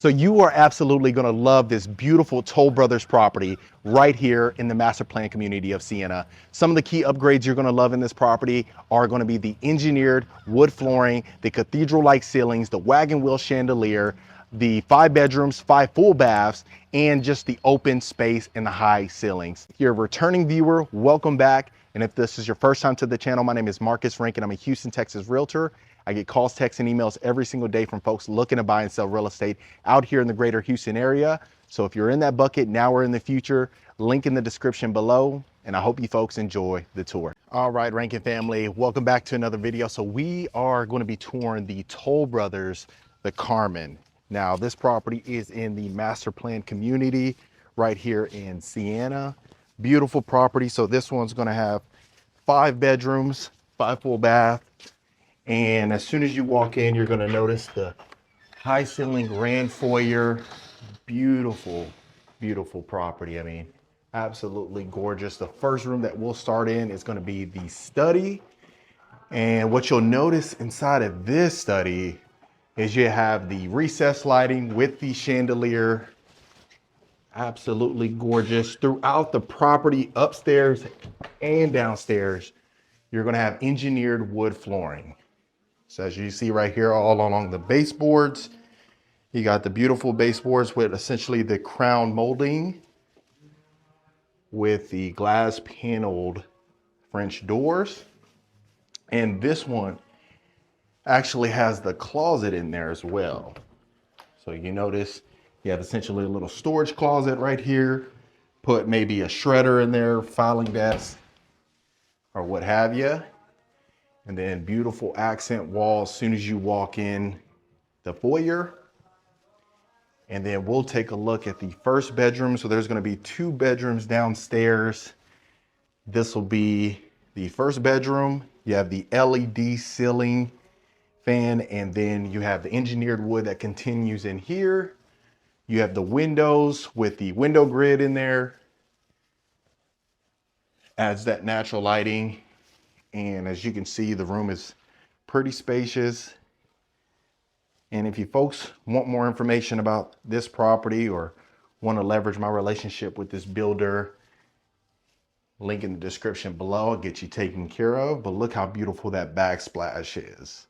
So you are absolutely going to love this beautiful Toll Brothers property right here in the master plan community of Sienna. Some of the key upgrades you're going to love in this property are going to be the engineered wood flooring, the cathedral-like ceilings, the wagon wheel chandelier, the 5 bedrooms, 5 full baths, and just the open space and the high ceilings. If you're a returning viewer, welcome back. And if this is your first time to the channel, my name is Marcus Rankin. I'm a Houston, Texas realtor. I get calls, texts, and emails every single day from folks looking to buy and sell real estate out here in the greater Houston area. So if you're in that bucket now or in the future, link in the description below. And I hope you folks enjoy the tour. All right, Rankin family, welcome back to another video. So we are going to be touring the Toll Brothers, the Carmen. Now this property is in the master plan community right here in Sienna. Beautiful property. So this one's going to have 5 bedrooms, 5 full baths. And as soon as you walk in, you're going to notice the high ceiling grand foyer. Beautiful, beautiful property. I mean, absolutely gorgeous. The first room that we'll start in is going to be the study. And what you'll notice inside of this study is you have the recessed lighting with the chandelier. Absolutely gorgeous. Throughout the property, upstairs and downstairs, you're going to have engineered wood flooring. So as you see right here, all along the baseboards, you got the beautiful baseboards with essentially the crown molding with the glass paneled French doors. And this one actually has the closet in there as well. So you notice you have essentially a little storage closet right here. Put maybe a shredder in there, filing desk, or what have you. And then beautiful accent walls as soon as you walk in the foyer. And then we'll take a look at the first bedroom. So there's going to be 2 bedrooms downstairs. This will be the first bedroom. You have the LED ceiling fan, and then you have the engineered wood that continues in here. You have the windows with the window grid in there. Adds that natural lighting. And as you can see, the room is pretty spacious. And if you folks want more information about this property or want to leverage my relationship with this builder, link in the description below. I'll get you taken care of. But look how beautiful that backsplash is.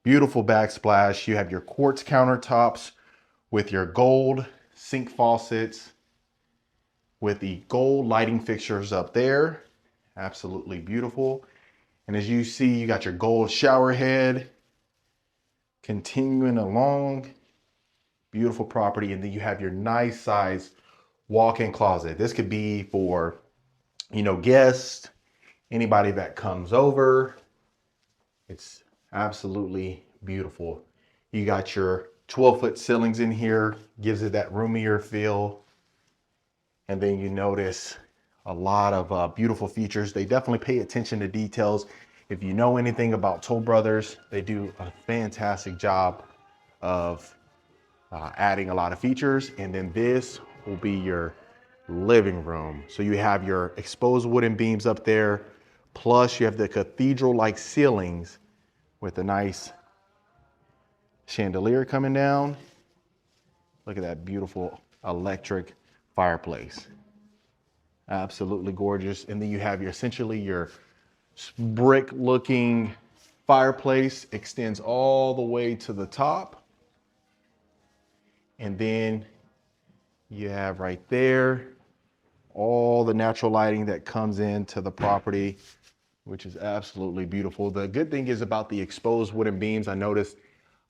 Beautiful backsplash. You have your quartz countertops with your gold sink faucets with the gold lighting fixtures up there. Absolutely beautiful. And as you see, you got your gold shower head continuing along. Beautiful property. And then you have your nice size walk-in closet. This could be for, you know, guests, anybody that comes over. It's absolutely beautiful. You got your 12-foot ceilings in here, gives it that roomier feel. And then you notice a lot of beautiful features. They definitely pay attention to details. If you know anything about Toll Brothers, they do a fantastic job of adding a lot of features. And then this will be your living room. So you have your exposed wooden beams up there, plus you have the cathedral-like ceilings with a nice chandelier coming down. Look at that beautiful electric fireplace. Absolutely gorgeous. And then you have your essentially your brick looking fireplace, extends all the way to the top. And then you have right there all the natural lighting that comes into the property, which is absolutely beautiful. The good thing is about the exposed wooden beams, I noticed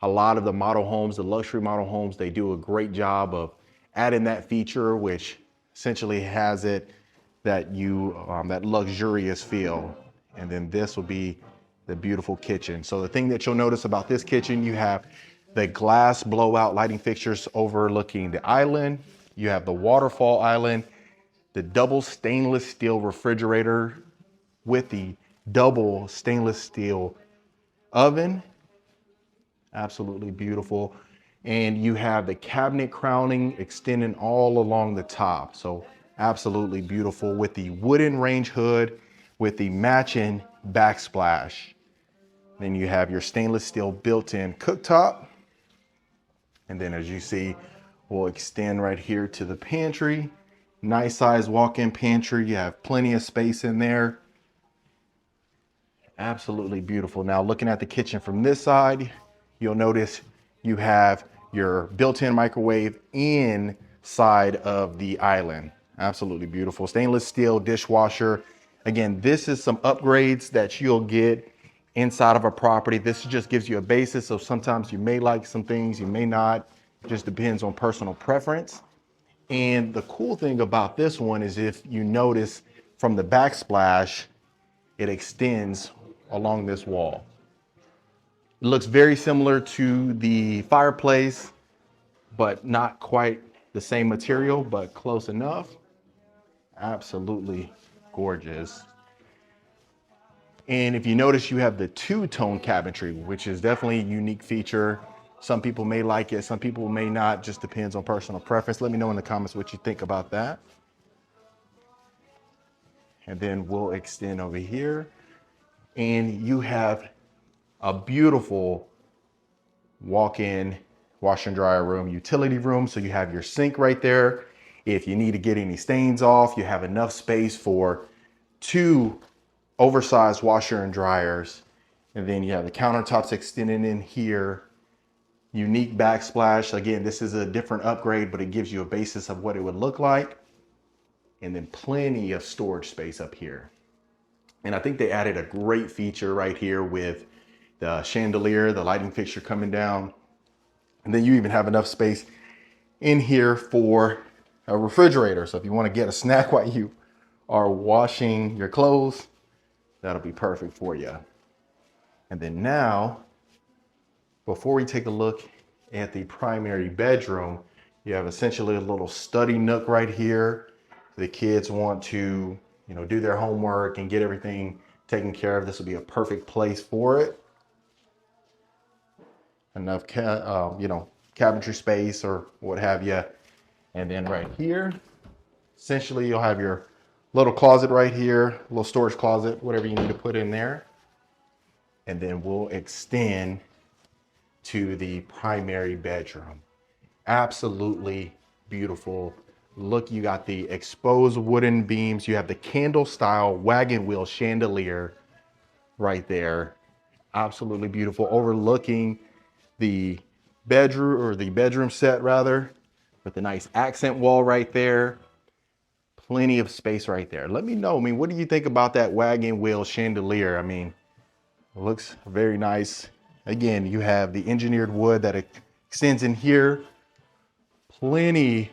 a lot of the model homes, the luxury model homes, they do a great job of adding that feature, which essentially has it that that luxurious feel. And then this will be the beautiful kitchen. So the thing that you'll notice about this kitchen, you have the glass blowout lighting fixtures overlooking the island. You have the waterfall island, the double stainless steel refrigerator with the double stainless steel oven. Absolutely beautiful. And you have the cabinet crowning extending all along the top. So absolutely beautiful with the wooden range hood with the matching backsplash. Then you have your stainless steel built-in cooktop. And then as you see, we'll extend right here to the pantry. Nice size walk-in pantry. You have plenty of space in there. Absolutely beautiful. Now looking at the kitchen from this side, you'll notice you have your built-in microwave inside of the island. Absolutely beautiful. Stainless steel dishwasher. Again, this is some upgrades that you'll get inside of a property. This just gives you a basis. So sometimes you may like some things, you may not. It just depends on personal preference. And the cool thing about this one is if you notice from the backsplash, it extends along this wall. It looks very similar to the fireplace, but not quite the same material, but close enough. Absolutely gorgeous. And if you notice, you have the two-tone cabinetry, which is definitely a unique feature. Some people may like it, some people may not, just depends on personal preference. Let me know in the comments what you think about that. And then we'll extend over here. And you have a beautiful walk-in washer and dryer room, utility room. So you have your sink right there. If you need to get any stains off, you have enough space for 2 oversized washer and dryers. And then you have the countertops extending in here. Unique backsplash. Again, this is a different upgrade, but it gives you a basis of what it would look like. And then plenty of storage space up here. And I think they added a great feature right here with the chandelier, the lighting fixture coming down. And then you even have enough space in here for a refrigerator. So if you want to get a snack while you are washing your clothes, that'll be perfect for you. And then now, before we take a look at the primary bedroom, you have essentially a little study nook right here. The kids want to, do their homework and get everything taken care of. This will be a perfect place for it. Enough, cabinetry space or what have you. And then right here, essentially you'll have your little closet right here, little storage closet, whatever you need to put in there. And then we'll extend to the primary bedroom. Absolutely beautiful. Look, you got the exposed wooden beams. You have the candle style wagon wheel chandelier right there. Absolutely beautiful, overlooking the bedroom, or the bedroom set rather, with a nice accent wall right there. Plenty of space right there. Let me know, what do you think about that wagon wheel chandelier? It looks very nice. Again, you have the engineered wood that extends in here. Plenty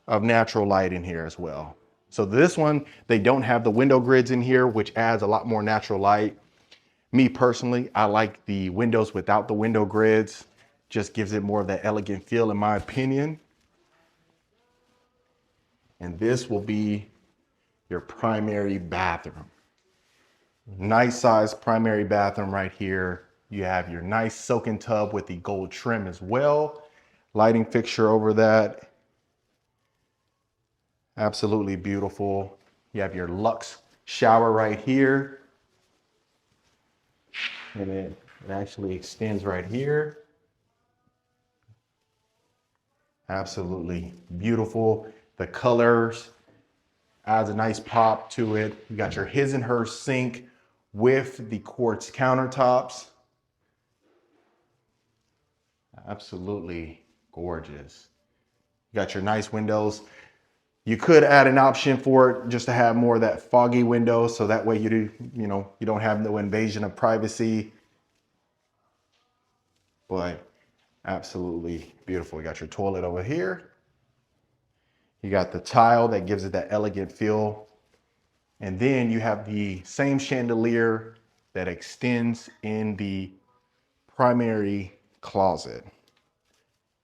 of natural light in here as well. So this one, they don't have the window grids in here, which adds a lot more natural light. Me personally, I like the windows without the window grids. Just gives it more of that elegant feel in my opinion. And this will be your primary bathroom. Nice size primary bathroom right here. You have your nice soaking tub with the gold trim as well. Lighting fixture over that. Absolutely beautiful. You have your luxe shower right here. And it actually extends right here. Absolutely beautiful. The colors adds a nice pop to it. You got your his and her sink with the quartz countertops. Absolutely gorgeous. You got your nice windows. You could add an option for it just to have more of that foggy window, so that way you don't have no invasion of privacy. But absolutely beautiful. You got your toilet over here. You got the tile that gives it that elegant feel. And then you have the same chandelier that extends in the primary closet.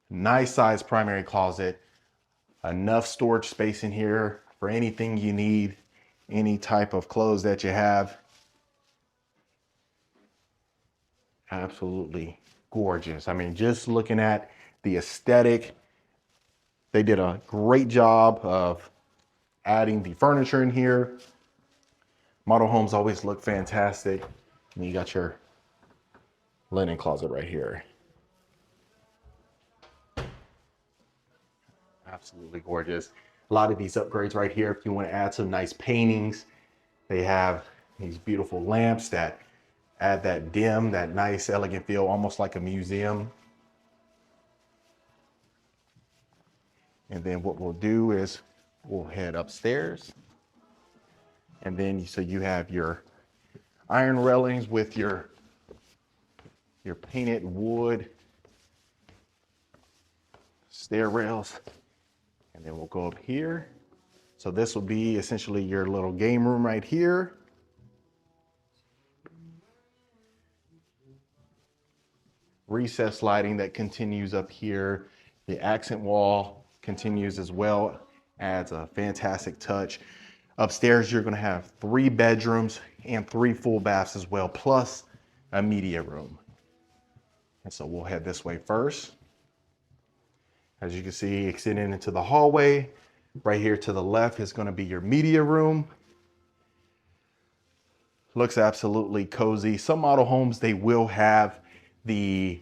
Nice size primary closet. Enough storage space in here for anything you need, any type of clothes that you have. Absolutely gorgeous. Just looking at the aesthetic, they did a great job of adding the furniture in here. Model homes always look fantastic. And you got your linen closet right here. Absolutely gorgeous. A lot of these upgrades right here, if you want to add some nice paintings, they have these beautiful lamps that add that dim, that nice elegant feel, almost like a museum. And then what we'll do is we'll head upstairs. And then so you have your iron railings with your painted wood stair rails. And then we'll go up here. So this will be essentially your little game room right here. Recessed lighting that continues up here. The accent wall continues as well, adds a fantastic touch. Upstairs, you're gonna have 3 bedrooms and 3 full baths as well, plus a media room. And so we'll head this way first. As you can see, extending into the hallway, right here to the left is gonna be your media room. Looks absolutely cozy. Some model homes, they will have the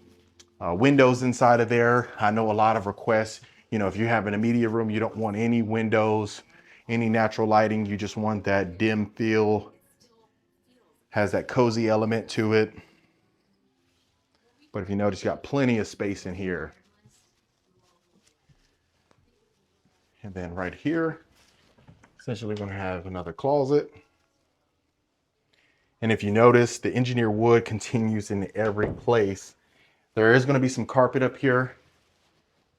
windows inside of there. I know a lot of requests, you know, if you're having a media room, you don't want any windows, any natural lighting. You just want that dim feel, has that cozy element to it. But if you notice, you got plenty of space in here. And then right here, essentially we're gonna have another closet. And if you notice, the engineered wood continues in every place. There is gonna be some carpet up here,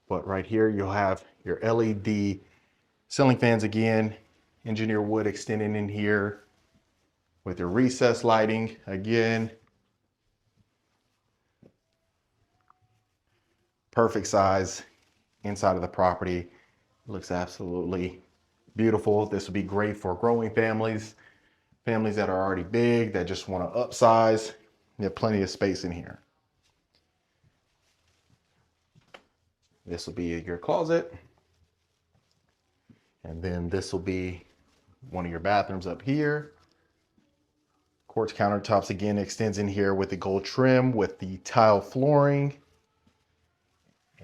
but right here you'll have your LED ceiling fans again, engineered wood extending in here with your recessed lighting again. Perfect size inside of the property. Looks absolutely beautiful. This would be great for growing families, families that are already big, that just want to upsize. You have plenty of space in here. This will be your closet. And then this will be one of your bathrooms up here. Quartz countertops again extends in here with the gold trim with the tile flooring.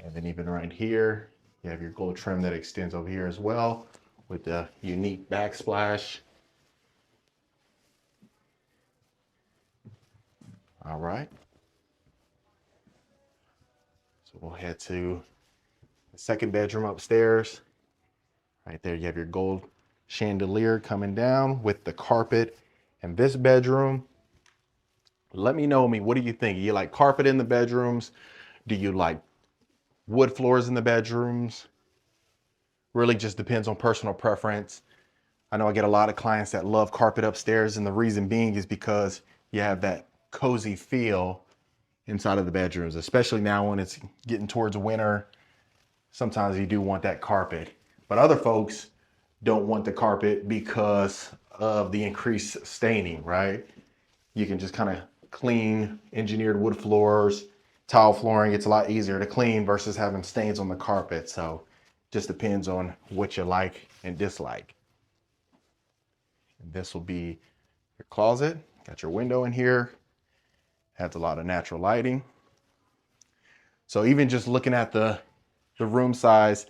And then even right here, you have your gold trim that extends over here as well with the unique backsplash. All right. So we'll head to the second bedroom upstairs. Right there, you have your gold chandelier coming down with the carpet. And this bedroom, let me know, what do you think? You like carpet in the bedrooms? Do you like wood floors in the bedrooms? Really just depends on personal preference. I know I get a lot of clients that love carpet upstairs, and the reason being is because you have that cozy feel inside of the bedrooms, especially now when it's getting towards winter. Sometimes you do want that carpet, but other folks don't want the carpet because of the increased staining, right? You can just kind of clean engineered wood floors, tile flooring. It's a lot easier to clean versus having stains on the carpet. So just depends on what you like and dislike. And this will be your closet. Got your window in here. Has a lot of natural lighting. So even just looking at the room size,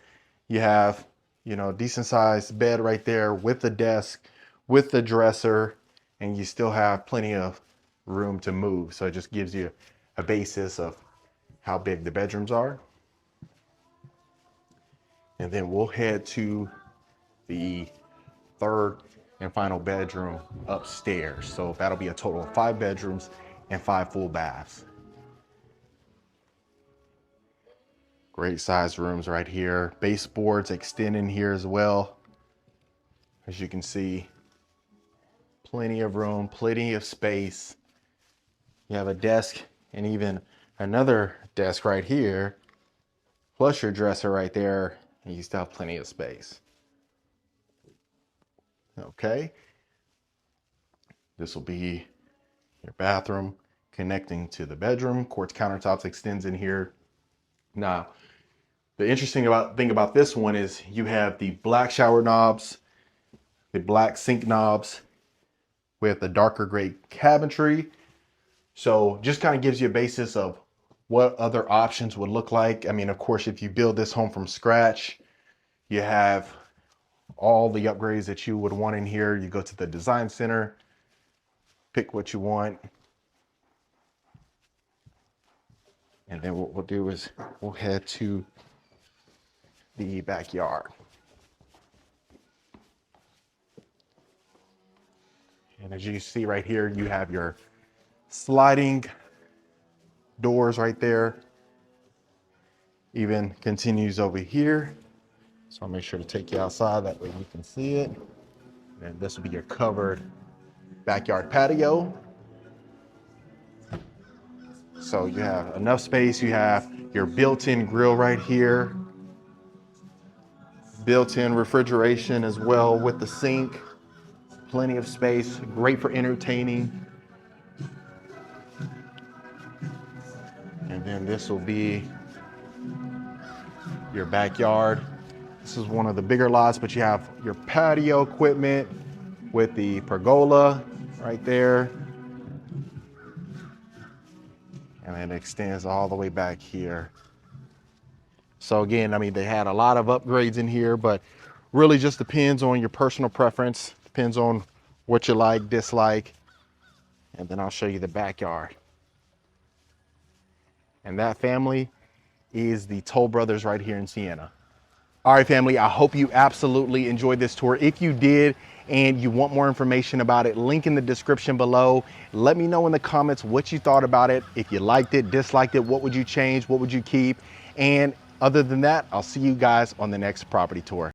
you have, you know, decent sized bed right there with the desk, with the dresser, and you still have plenty of room to move. So it just gives you a basis of how big the bedrooms are. And then we'll head to the third and final bedroom upstairs. So that'll be a total of 5 bedrooms and 5 full baths. Great size rooms right here. Baseboards extend in here as well. As you can see, plenty of room, plenty of space. You have a desk and even another desk right here, plus your dresser right there, and you still have plenty of space. Okay. This will be your bathroom connecting to the bedroom. Quartz countertops extends in here. Now, the interesting thing about this one is you have the black shower knobs, the black sink knobs with the darker gray cabinetry. So just kind of gives you a basis of what other options would look like. I mean, of course, if you build this home from scratch, You have all the upgrades that you would want in here. You go to the design center, pick what you want. And then what we'll do is we'll head to the backyard. And as you see right here, you have your sliding doors right there. Even continues over here. So I'll make sure to take you outside, that way you can see it. And this will be your covered backyard patio. So you have enough space. You have your built-in grill right here. Built-in refrigeration as well with the sink. Plenty of space, great for entertaining. And then this will be your backyard. This is one of the bigger lots, but you have your patio equipment with the pergola right there. And then it extends all the way back here. So again, I mean, they had a lot of upgrades in here, but really just depends on your personal preference. Depends on what you like, dislike. And then I'll show you the backyard. And that, family, is the Toll Brothers right here in Sienna. All right, family, I hope you absolutely enjoyed this tour. If you did and you want more information about it, link in the description below. Let me know in the comments what you thought about it. If you liked it, disliked it, what would you change? What would you keep? And other than that, I'll see you guys on the next property tour.